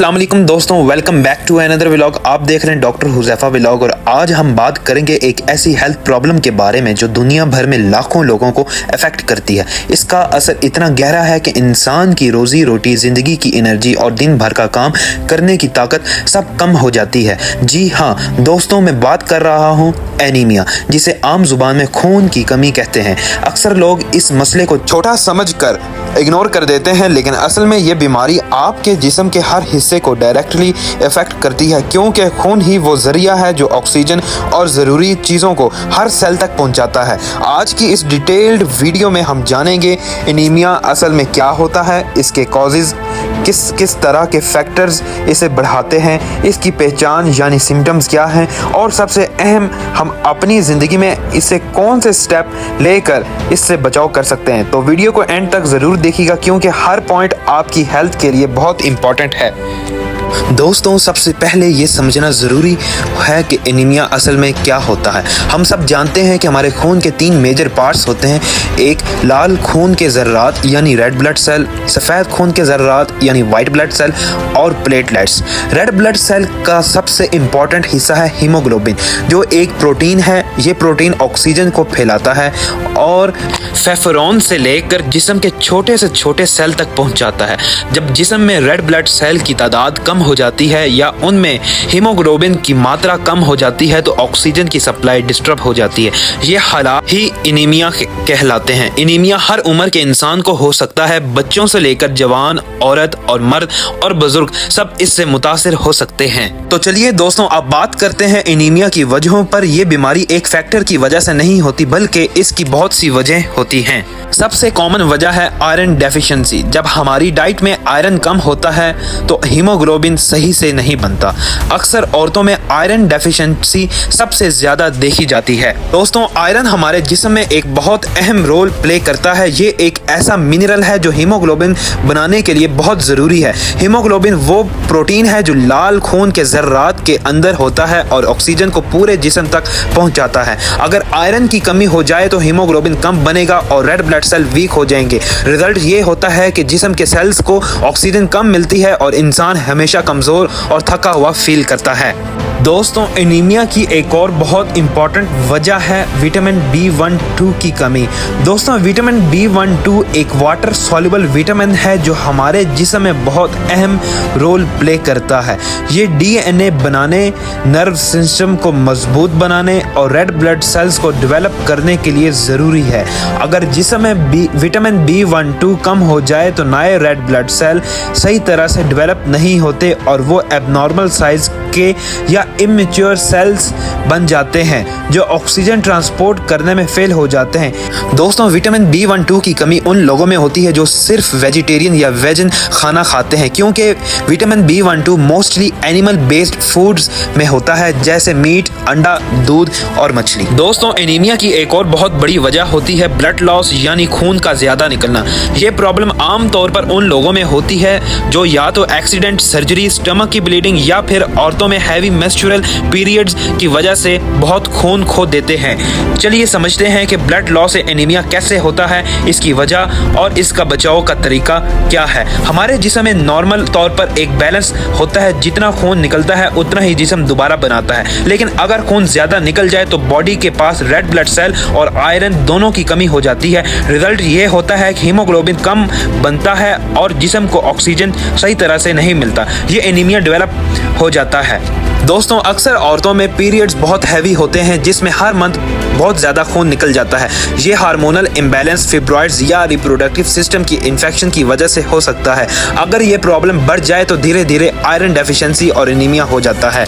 अस्सलाम वालेकुम दोस्तों, welcome back to another vlog. आप देख रहे हैं डॉक्टर हुज़ैफा व्लॉग और आज हम बात करेंगे एक ऐसी हेल्थ प्रॉब्लम के बारे में जो दुनिया भर में लाखों लोगों को अफेक्ट करती है। इसका असर इतना गहरा है कि इंसान की रोजी रोटी, जिंदगी की एनर्जी और दिन भर का काम करने की ताकत सब कम हो जाती है। जी हाँ दोस्तों, मैं बात कर रहा हूँ एनीमिया, जिसे आम जुबान में खून की कमी कहते हैं। अक्सर लोग इस मसले को छोटा समझकर इग्नोर कर देते हैं, लेकिन असल में ये बीमारी आपके जिस्म के हर हिस्से को डायरेक्टली इफेक्ट करती है, क्योंकि खून ही वो जरिया है जो ऑक्सीजन और ज़रूरी चीज़ों को हर सेल तक पहुंचाता है। आज की इस डिटेल्ड वीडियो में हम जानेंगे एनीमिया असल में क्या होता है, इसके कॉजेज़, किस तरह के फैक्टर्स इसे बढ़ाते हैं, इसकी पहचान यानी सिम्टम्स क्या हैं और सबसे अहम, हम अपनी ज़िंदगी में इससे कौन से स्टेप लेकर इससे बचाव कर सकते हैं। तो वीडियो को एंड तक ज़रूर देखिएगा, क्योंकि हर पॉइंट आपकी हेल्थ के लिए बहुत इम्पॉर्टेंट है। दोस्तों, सबसे पहले ये समझना ज़रूरी है कि एनीमिया असल में क्या होता है। हम सब जानते हैं कि हमारे खून के 3 मेजर पार्ट्स होते हैं। एक लाल खून के ज़र्रात यानी रेड ब्लड सेल, सफ़ेद खून के ज़र्रात यानी वाइट ब्लड सेल और प्लेटलेट्स। रेड ब्लड सेल का सबसे इम्पॉर्टेंट हिस्सा है हीमोग्लोबिन, जो एक प्रोटीन है। ये प्रोटीन ऑक्सीजन को फैलाता है और फेफरॉन से लेकर जिस्म के छोटे से छोटे सेल तक पहुंचाता है। जब जिस्म में रेड ब्लड सेल की तादाद कम हो जाती है या उनमें हीमोग्लोबिन की मात्रा कम हो जाती है तो ऑक्सीजन की सप्लाई डिस्टर्ब हो जाती है। ये हालात ही एनीमिया कहलाते हैं। एनीमिया हर उम्र के इंसान को हो सकता है, बच्चों से लेकर जवान, औरत और मर्द और बुजुर्ग सब इससे मुतासिर हो सकते हैं। तो चलिए दोस्तों, अब बात करते हैं एनीमिया की वजहों पर। यह बीमारी एक फैक्टर की वजह से नहीं होती, बल्कि इसकी बहुत सी वजह होती हैं। सबसे कॉमन वजह है आयरन डेफिशिएंसी। जब हमारी डाइट में आयरन कम होता है तो हीमोग्लोबिन सही से नहीं बनता। अक्सर औरतों में आयरन डेफिशिएंसी सबसे ज्यादा देखी जाती है। दोस्तों, आयरन हमारे जिस्म में एक बहुत अहम रोल प्ले करता है। ये एक ऐसा मिनरल है जो हीमोग्लोबिन बनाने के लिए बहुत जरूरी है। हीमोग्लोबिन वो प्रोटीन है जो लाल खून के ज़र्रात के अंदर होता है और ऑक्सीजन को पूरे जिस्म तक पहुंचाता है। अगर आयरन की कमी हो जाए तो हीमोग्लोबिन कम बनेगा और रेड ब्लड सेल वीक हो जाएंगे। रिजल्ट ये होता है कि जिस्म के सेल्स को ऑक्सीजन कम मिलती है और इंसान हमेशा कमजोर और थका हुआ फील करता है। दोस्तों, एनीमिया की एक और बहुत इंपॉर्टेंट वजह है विटामिन B12 की कमी। दोस्तों, विटामिन B12 एक वाटर सॉल्युबल विटामिन है जो हमारे जिस्म में बहुत अहम रोल प्ले करता है। ये DNA बनाने, नर्व सिस्टम को मजबूत बनाने और रेड ब्लड सेल्स को डेवलप करने के लिए ज़रूरी है। अगर जिस्म में विटामिन B12 कम हो जाए तो नए रेड ब्लड सेल सही तरह से डेवलप नहीं होते और वो एबनॉर्मल साइज के या इमेच्योर सेल्स बन जाते हैं जो ऑक्सीजन ट्रांसपोर्ट करने में फेल हो जाते हैं। दोस्तों, विटामिन B12 की कमी उन लोगों में होती है जो सिर्फ वेजिटेरियन या वेजन खाना खाते हैं, क्योंकि vitamin B12 mostly animal based foods में होता है, जैसे मीट, अंडा, दूध और मछली। दोस्तों, एनीमिया की एक और बहुत बड़ी वजह होती है ब्लड लॉस यानी खून का ज्यादा निकलना। ये प्रॉब्लम आम तौर पर उन लोगों में होती है जो या तो एक्सीडेंट, सर्जरी, स्टमक की ब्लीडिंग या फिर औरतों में हैवी मेंस्ट्रुअल पीरियड्स की वजह से बहुत खून खो देते हैं। चलिए समझते हैं कि ब्लड लॉस से एनीमिया कैसे होता है, इसकी वजह और इसका बचाव का तरीका क्या है। हमारे जिस्म में नॉर्मल तौर पर एक बैलेंस होता है, जितना खून निकलता है उतना ही जिस्म दोबारा बनाता है। लेकिन अगर खून ज्यादा निकल जाए तो बॉडी के पास रेड ब्लड सेल और आयरन दोनों की कमी हो जाती है। रिजल्ट ये होता है कि हीमोग्लोबिन कम बनता है और जिस्म को ऑक्सीजन सही तरह से नहीं मिलता। ये एनीमिया डेवलप हो जाता है। दोस्तों, अक्सर औरतों में पीरियड्स बहुत हैवी होते हैं, जिसमें हर मंथ बहुत ज़्यादा खून निकल जाता है। ये हार्मोनल इम्बैलेंस, फिब्रॉइड्स या रिप्रोडक्टिव सिस्टम की इन्फेक्शन की वजह से हो सकता है। अगर ये प्रॉब्लम बढ़ जाए तो धीरे धीरे आयरन डेफिशिएंसी और एनीमिया हो जाता है।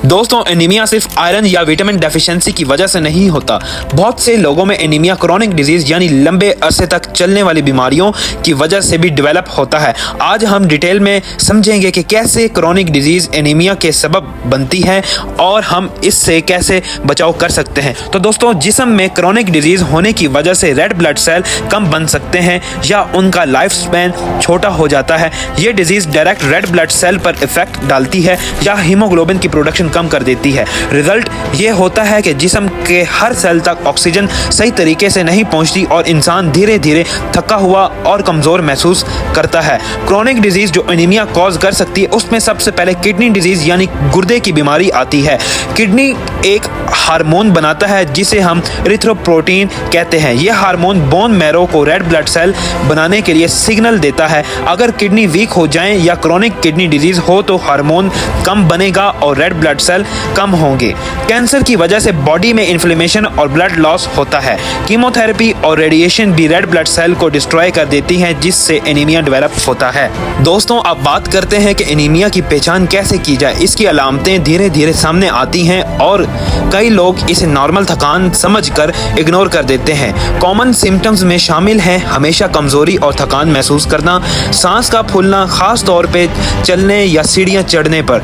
दोस्तों, एनीमिया सिर्फ आयरन या विटामिन डेफिशिएंसी की वजह से नहीं होता। बहुत से लोगों में एनीमिया क्रोनिक डिजीज यानी लंबे अरसे तक चलने वाली बीमारियों की वजह से भी डेवलप होता है। आज हम डिटेल में समझेंगे कि कैसे क्रोनिक डिजीज एनीमिया के सबब बनती है और हम इससे कैसे बचाव कर सकते हैं। तो दोस्तों, जिस्म में क्रोनिक डिजीज होने की वजह से रेड ब्लड सेल कम बन सकते हैं या उनका लाइफ स्पैन छोटा हो जाता है। ये disease direct red blood cell पर इफेक्ट डालती है या हीमोग्लोबिन की प्रोडक्शन प्रोडक्शन कम कर देती है। रिजल्ट ये होता है कि जिस्म के हर सेल तक ऑक्सीजन सही तरीके से नहीं पहुंचती और इंसान धीरे धीरे थका हुआ और कमज़ोर महसूस करता है। क्रोनिक डिजीज़ जो एनीमिया कॉज कर सकती है उसमें सबसे पहले किडनी डिजीज़ यानी गुर्दे की बीमारी आती है। किडनी एक हार्मोन बनाता है जिसे हम इरिथ्रोपोइटिन कहते हैं। यह हार्मोन बोन मैरो को रेड ब्लड सेल बनाने के लिए सिग्नल देता है। अगर किडनी वीक हो जाए या क्रोनिक किडनी डिजीज़ हो तो हार्मोन कम बनेगा और रेड ब्लड सेल कम होंगे। कैंसर की वजह से बॉडी में इन्फ्लेमेशन और ब्लड लॉस होता है। कीमोथेरेपी और रेडिएशन भी रेड ब्लड सेल को डिस्ट्रॉय कर देती हैं जिससे एनीमिया डेवलप होता है। दोस्तों अब बात करते हैं कि एनीमिया की पहचान कैसे की जाए। इसकी अलामतें धीरे धीरे सामने आती हैं और कई लोग इसे नॉर्मल थकान समझकर इग्नोर कर देते हैं। कॉमन सिम्टम्स में शामिल हैं हमेशा कमजोरी और थकान महसूस करना, सांस का फूलना खास तौर पे चलने या सीढ़ियाँ चढ़ने पर,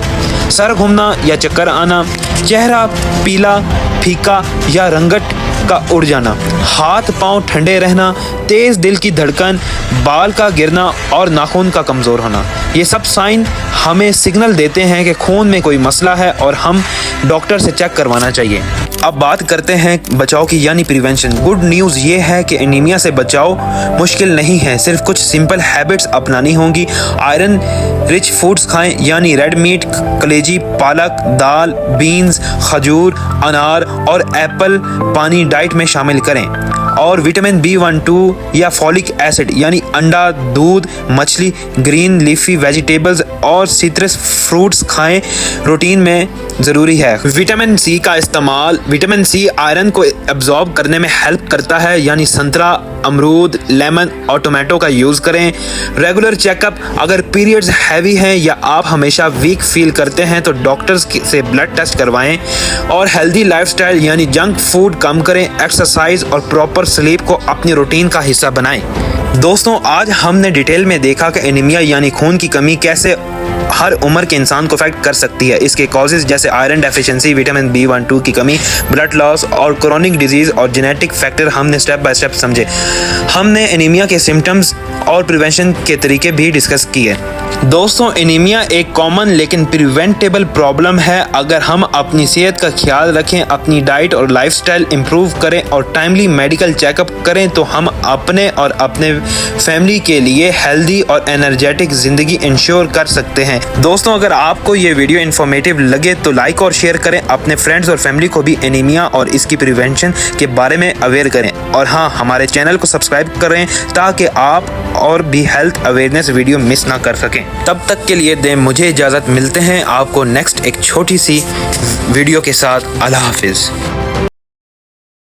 सर घूमना या चक्कर आना, चेहरा पीला फीका या रंगत का उड़ जाना, हाथ पांव ठंडे रहना, तेज दिल की धड़कन, बाल का गिरना और नाखून का कमज़ोर होना। ये सब साइन हमें सिग्नल देते हैं कि खून में कोई मसला है और हम डॉक्टर से चेक करवाना चाहिए। अब बात करते हैं बचाव की यानी प्रिवेंशन। गुड न्यूज़ ये है कि एनीमिया से बचाव मुश्किल नहीं है, सिर्फ कुछ सिंपल हैबिट्स अपनानी होंगी। आयरन रिच फूड्स खाएं यानी रेड मीट, कलेजी, पालक, दाल, बीन्स, खजूर, अनार और एप्पल पानी डाइट में शामिल करें। और विटामिन B12 या फॉलिक एसिड यानी अंडा, दूध, मछली, ग्रीन लीफी वेजिटेबल्स और सिट्रस फ्रूट्स खाएं, रूटीन में ज़रूरी है। विटामिन सी का इस्तेमाल, विटामिन सी आयरन को एब्जॉर्ब करने में हेल्प करता है यानी संतरा, अमरूद, लेमन और टोमेटो का यूज़ करें। रेगुलर चेकअप, अगर पीरियड्स हैवी हैं या आप हमेशा वीक फील करते हैं तो डॉक्टर्स से ब्लड टेस्ट करवाएं। और हेल्दी लाइफस्टाइल यानी जंक फूड कम करें, एक्सरसाइज और प्रॉपर स्लीप को अपनी रूटीन का हिस्सा बनाएं। दोस्तों आज हमने डिटेल में देखा कि एनीमिया यानी खून की कमी कैसे हर उम्र के इंसान को अफेक्ट कर सकती है। इसके कॉजेज जैसे आयरन डेफिशिएंसी, विटामिन B12 की कमी, ब्लड लॉस और क्रोनिक डिजीज़ और जेनेटिक फैक्टर हमने स्टेप बाय स्टेप समझे। हमने एनीमिया के सिम्टम्स और प्रिवेंशन के तरीके भी डिस्कस किए। दोस्तों एनीमिया एक कॉमन लेकिन प्रिवेंटेबल प्रॉब्लम है। अगर हम अपनी सेहत का ख्याल रखें, अपनी डाइट और लाइफस्टाइल इंप्रूव करें और टाइमली मेडिकल चेकअप करें तो हम अपने और अपने फैमिली के लिए हेल्दी और एनर्जेटिक ज़िंदगी इंश्योर कर सकते हैं। दोस्तों अगर आपको ये वीडियो इन्फॉर्मेटिव लगे तो लाइक और शेयर करें, अपने फ्रेंड्स और फैमिली को भी एनीमिया और इसकी प्रिवेंशन के बारे में अवेयर करें। और हाँ, हमारे चैनल को सब्सक्राइब करें ताकि आप और भी हेल्थ अवेयरनेस वीडियो मिस ना कर सकें। तब तक के लिए दें मुझे इजाज़त, मिलते हैं आपको नेक्स्ट एक छोटी सी वीडियो के साथ। अल्लाह हाफिज़।